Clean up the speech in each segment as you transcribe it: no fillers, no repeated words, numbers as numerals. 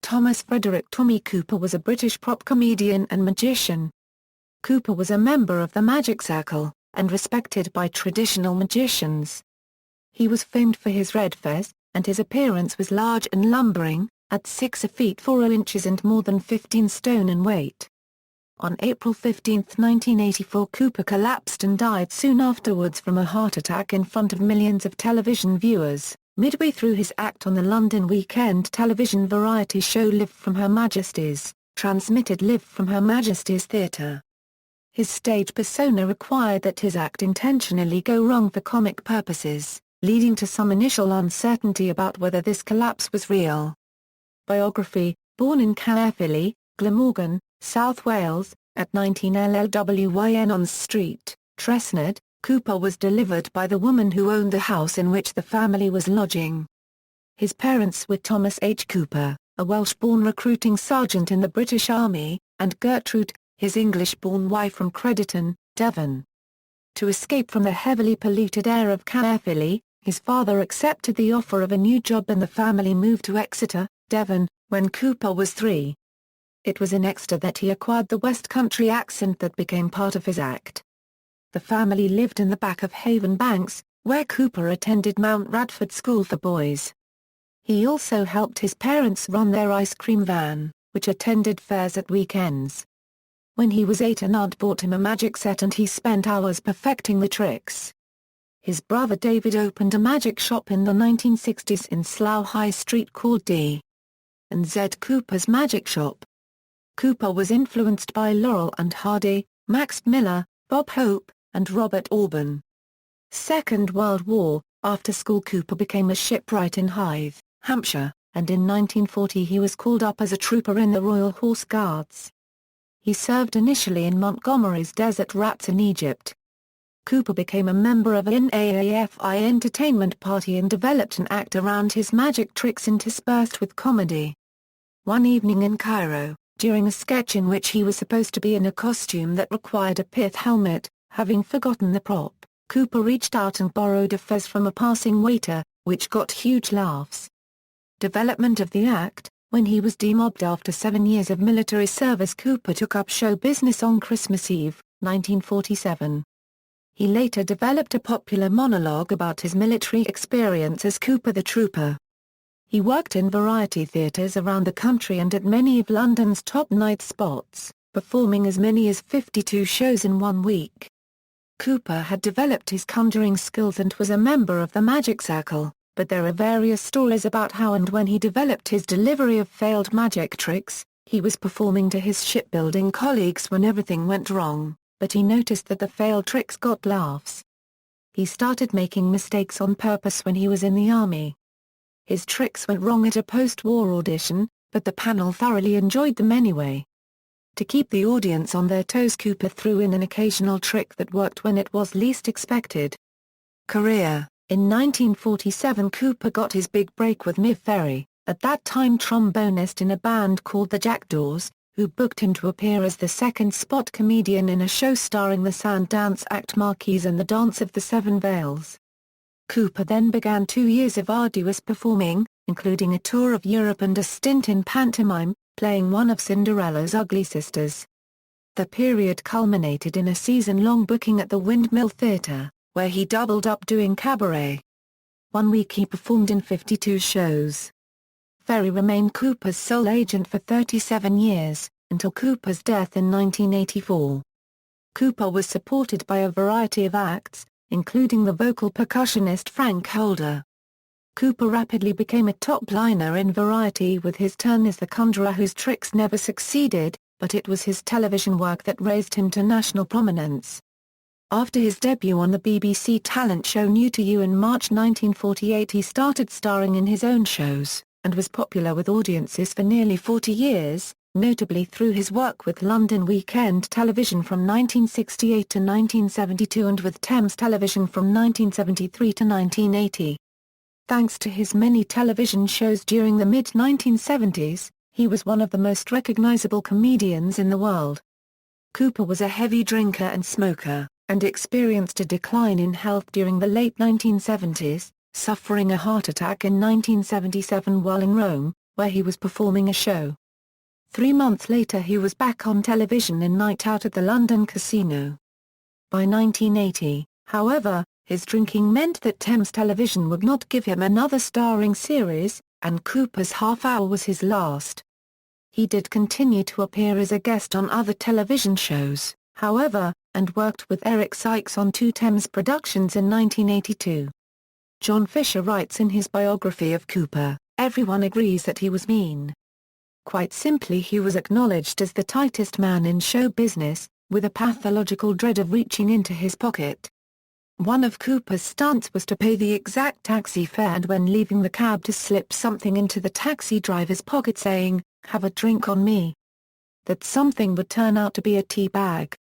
Thomas Frederick Tommy Cooper was a British prop comedian and magician. Cooper was a member of the Magic Circle, and respected by traditional magicians. He was famed for his red fez, and his appearance was large and lumbering, at 6 feet 4 inches and more than 15 stone in weight. On April 15, 1984, Cooper collapsed and died soon afterwards from a heart attack in front of millions of television viewers, midway through his act on the London weekend television variety show Live from Her Majesty's, transmitted live from Her Majesty's Theatre. His stage persona required that his act intentionally go wrong for comic purposes, leading to some initial uncertainty about whether this collapse was real. Biography: born in Caerphilly, Glamorgan, South Wales, at 19 Llwyn on Street, Tresned, Cooper was delivered by the woman who owned the house in which the family was lodging. His parents were Thomas H. Cooper, a Welsh-born recruiting sergeant in the British Army, and Gertrude, his English-born wife from Crediton, Devon. To escape from the heavily polluted air of Caerphilly, his father accepted the offer of a new job and the family moved to Exeter, Devon, when Cooper was 3. It was in Exeter that he acquired the West Country accent that became part of his act. The family lived in the back of Haven Banks, where Cooper attended Mount Radford School for Boys. He also helped his parents run their ice cream van, which attended fairs at weekends. When he was 8, an aunt bought him a magic set and he spent hours perfecting the tricks. His brother David opened a magic shop in the 1960s in Slough High Street called D. and Z. Cooper's Magic Shop. Cooper was influenced by Laurel and Hardy, Max Miller, Bob Hope, and Robert Auburn. Second World War: after school Cooper became a shipwright in Hythe, Hampshire, and in 1940 he was called up as a trooper in the Royal Horse Guards. He served initially in Montgomery's Desert Rats in Egypt. Cooper became a member of an NAAFI entertainment party and developed an act around his magic tricks interspersed with comedy. One evening in Cairo, during a sketch in which he was supposed to be in a costume that required a pith helmet, having forgotten the prop, Cooper reached out and borrowed a fez from a passing waiter, which got huge laughs. Development of the act: when he was demobbed after 7 years of military service, Cooper took up show business on Christmas Eve, 1947. He later developed a popular monologue about his military experience as Cooper the Trooper. He worked in variety theatres around the country and at many of London's top night spots, performing as many as 52 shows in 1 week. Cooper had developed his conjuring skills and was a member of the Magic Circle, but there are various stories about how and when he developed his delivery of failed magic tricks. He was performing to his shipbuilding colleagues when everything went wrong, but he noticed that the failed tricks got laughs. He started making mistakes on purpose when he was in the army. His tricks went wrong at a post-war audition, but the panel thoroughly enjoyed them anyway. To keep the audience on their toes, Cooper threw in an occasional trick that worked when it was least expected. Career: in 1947 Cooper got his big break with Miff Ferry, at that time trombonist in a band called the Jackdaws, who booked him to appear as the second spot comedian in a show starring the sand dance act Marquise and the Dance of the Seven Veils. Cooper then began 2 years of arduous performing, including a tour of Europe and a stint in pantomime, playing one of Cinderella's ugly sisters. The period culminated in a season-long booking at the Windmill Theatre, where he doubled up doing cabaret. 1 week he performed in 52 shows. Ferry remained Cooper's sole agent for 37 years, until Cooper's death in 1984. Cooper was supported by a variety of acts, including the vocal percussionist Frank Holder. Cooper rapidly became a top-liner in variety with his turn as the conjurer whose tricks never succeeded, but it was his television work that raised him to national prominence. After his debut on the BBC talent show New to You in March 1948, he started starring in his own shows, and was popular with audiences for nearly 40 years, notably through his work with London Weekend Television from 1968 to 1972 and with Thames Television from 1973 to 1980. Thanks to his many television shows during the mid-1970s, he was one of the most recognizable comedians in the world. Cooper was a heavy drinker and smoker, and experienced a decline in health during the late 1970s, suffering a heart attack in 1977 while in Rome, where he was performing a show. 3 months later he was back on television in Night Out at the London Casino. By 1980, however, his drinking meant that Thames Television would not give him another starring series, and Cooper's Half Hour was his last. He did continue to appear as a guest on other television shows, however, and worked with Eric Sykes on 2 Thames productions in 1982. John Fisher writes in his biography of Cooper, "Everyone agrees that he was mean. Quite simply, he was acknowledged as the tightest man in show business, with a pathological dread of reaching into his pocket." One of Cooper's stunts was to pay the exact taxi fare and when leaving the cab to slip something into the taxi driver's pocket saying, "Have a drink on me." That something would turn out to be a tea bag.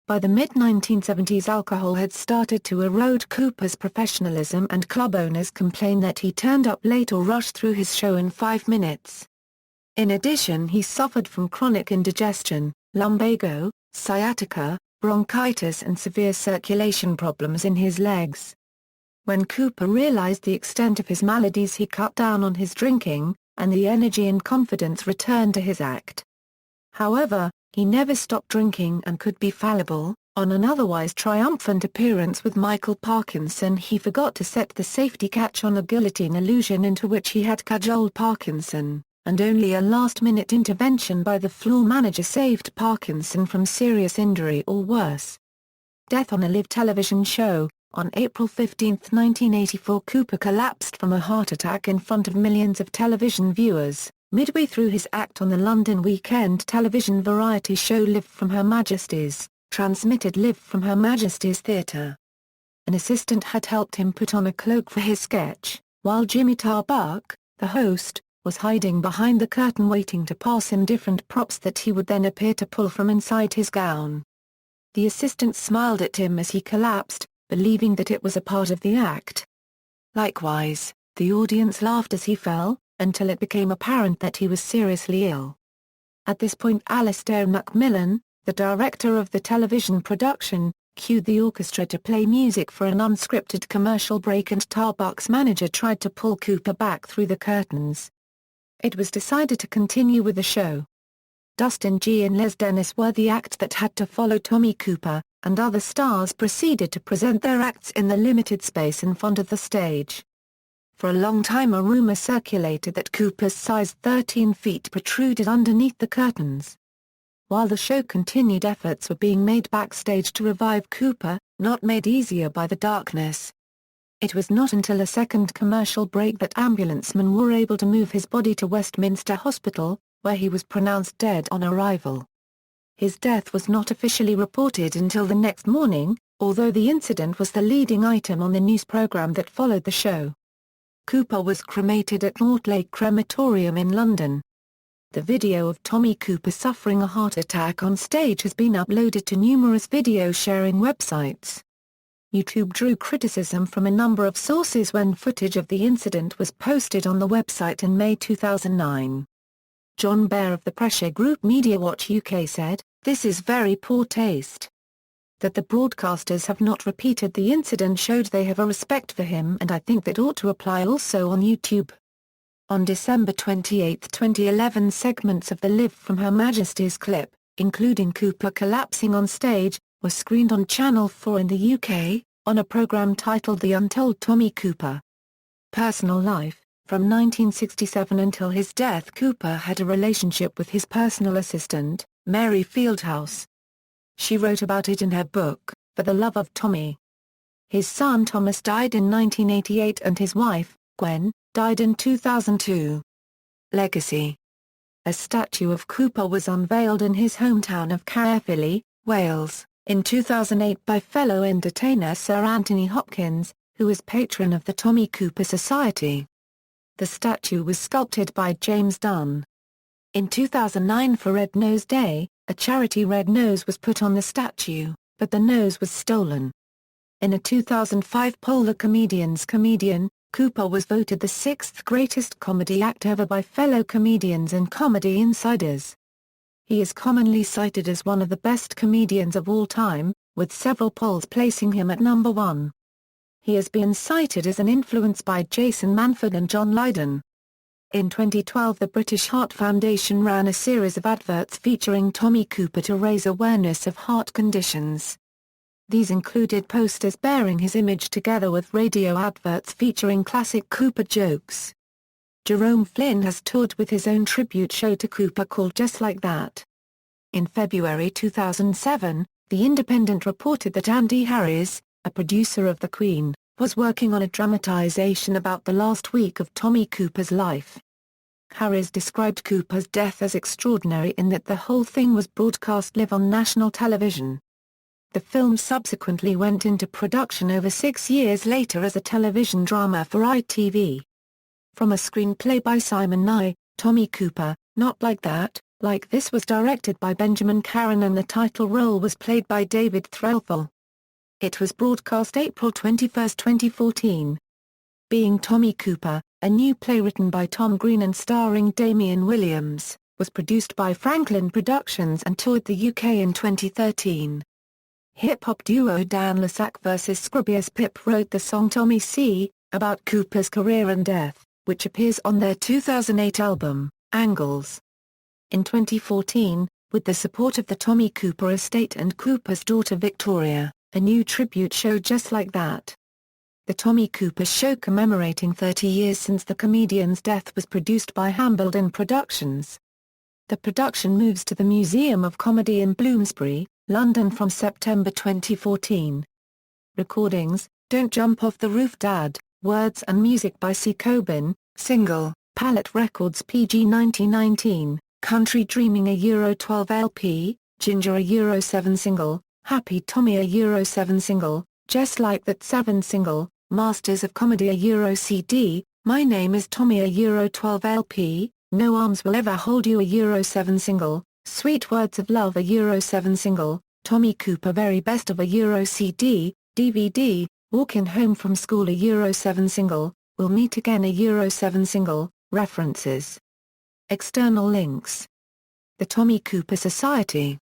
By the mid-1970s alcohol had started to erode Cooper's professionalism and club owners complained that he turned up late or rushed through his show in 5 minutes. In addition, he suffered from chronic indigestion, lumbago, sciatica, bronchitis and severe circulation problems in his legs. When Cooper realized the extent of his maladies, he cut down on his drinking, and the energy and confidence returned to his act. However, he never stopped drinking and could be fallible. On an otherwise triumphant appearance with Michael Parkinson, he forgot to set the safety catch on a guillotine illusion into which he had cajoled Parkinson, and only a last-minute intervention by the floor manager saved Parkinson from serious injury or worse. Death on a live television show. On April 15, 1984, Cooper collapsed from a heart attack in front of millions of television viewers, midway through his act on the London weekend television variety show Live from Her Majesty's, transmitted live from Her Majesty's Theatre. An assistant had helped him put on a cloak for his sketch, while Jimmy Tarbuck, the host, was hiding behind the curtain waiting to pass him different props that he would then appear to pull from inside his gown. The assistant smiled at him as he collapsed, believing that it was a part of the act. Likewise, the audience laughed as he fell, until it became apparent that he was seriously ill. At this point, Alistair Macmillan, the director of the television production, cued the orchestra to play music for an unscripted commercial break and Tarbuck's manager tried to pull Cooper back through the curtains. It was decided to continue with the show. Dustin G. and Les Dennis were the act that had to follow Tommy Cooper, and other stars proceeded to present their acts in the limited space in front of the stage. For a long time a rumor circulated that Cooper's size 13 feet protruded underneath the curtains. While the show continued, efforts were being made backstage to revive Cooper, not made easier by the darkness. It was not until a second commercial break that ambulancemen were able to move his body to Westminster Hospital, where he was pronounced dead on arrival. His death was not officially reported until the next morning, although the incident was the leading item on the news program that followed the show. Cooper was cremated at Mortlake Crematorium in London. The video of Tommy Cooper suffering a heart attack on stage has been uploaded to numerous video-sharing websites. YouTube drew criticism from a number of sources when footage of the incident was posted on the website in May 2009. John Baer of the pressure group Media Watch UK said, "This is very poor taste. That the broadcasters have not repeated the incident showed they have a respect for him, and I think that ought to apply also on YouTube." On December 28, 2011, segments of the Live from Her Majesty's clip, including Cooper collapsing on stage, were screened on Channel 4 in the UK, on a programme titled The Untold Tommy Cooper. Personal life. From 1967 until his death, Cooper had a relationship with his personal assistant, Mary Fieldhouse. She wrote about it in her book, For the Love of Tommy. His son Thomas died in 1988 and his wife, Gwen, died in 2002. Legacy. A statue of Cooper was unveiled in his hometown of Caerphilly, Wales, in 2008 by fellow entertainer Sir Anthony Hopkins, who is patron of the Tommy Cooper Society. The statue was sculpted by James Dunn. In 2009 for Red Nose Day, a charity red nose was put on the statue, but the nose was stolen. In a 2005 poll The Comedian's comedian, Cooper was voted the 6th greatest comedy act ever by fellow comedians and Comedy Insiders. He is commonly cited as one of the best comedians of all time, with several polls placing him at number 1. He has been cited as an influence by Jason Manford and John Lydon. In 2012, the British Heart Foundation ran a series of adverts featuring Tommy Cooper to raise awareness of heart conditions. These included posters bearing his image together with radio adverts featuring classic Cooper jokes. Jerome Flynn has toured with his own tribute show to Cooper called Just Like That. In February 2007, The Independent reported that Andy Harris, a producer of The Queen, was working on a dramatization about the last week of Tommy Cooper's life. Harris described Cooper's death as extraordinary in that the whole thing was broadcast live on national television. The film subsequently went into production over 6 years later as a television drama for ITV. From a screenplay by Simon Nye, Tommy Cooper, Not Like That, Like This was directed by Benjamin Caron and the title role was played by David Threlfall. It was broadcast April 21, 2014. Being Tommy Cooper, a new play written by Tom Green and starring Damian Williams, was produced by Franklin Productions and toured the UK in 2013. Hip-hop duo Dan Lasak vs. Scroobius Pip wrote the song Tommy C., about Cooper's career and death, which appears on their 2008 album, Angles. In 2014, with the support of the Tommy Cooper estate and Cooper's daughter Victoria, a new tribute show Just Like That. The Tommy Cooper Show commemorating 30 years since the comedian's death was produced by Hambledon Productions. The production moves to the Museum of Comedy in Bloomsbury, London from September 2014. Recordings, Don't Jump Off the Roof Dad, words and music by C. Coben, single, Palette Records PG 1919, Country Dreaming a Euro 12 LP, Ginger a Euro 7 single, Happy Tommy a Euro 7 single, Just Like That 7 single, Masters of Comedy a Euro CD, My Name is Tommy a Euro 12 LP, No Arms Will Ever Hold You a Euro 7 single, Sweet Words of Love a Euro 7 single, Tommy Cooper Very Best of a Euro CD, DVD, Walking Home from School a Euro 7 single, We'll Meet Again a Euro 7 single, References. External links. The Tommy Cooper Society.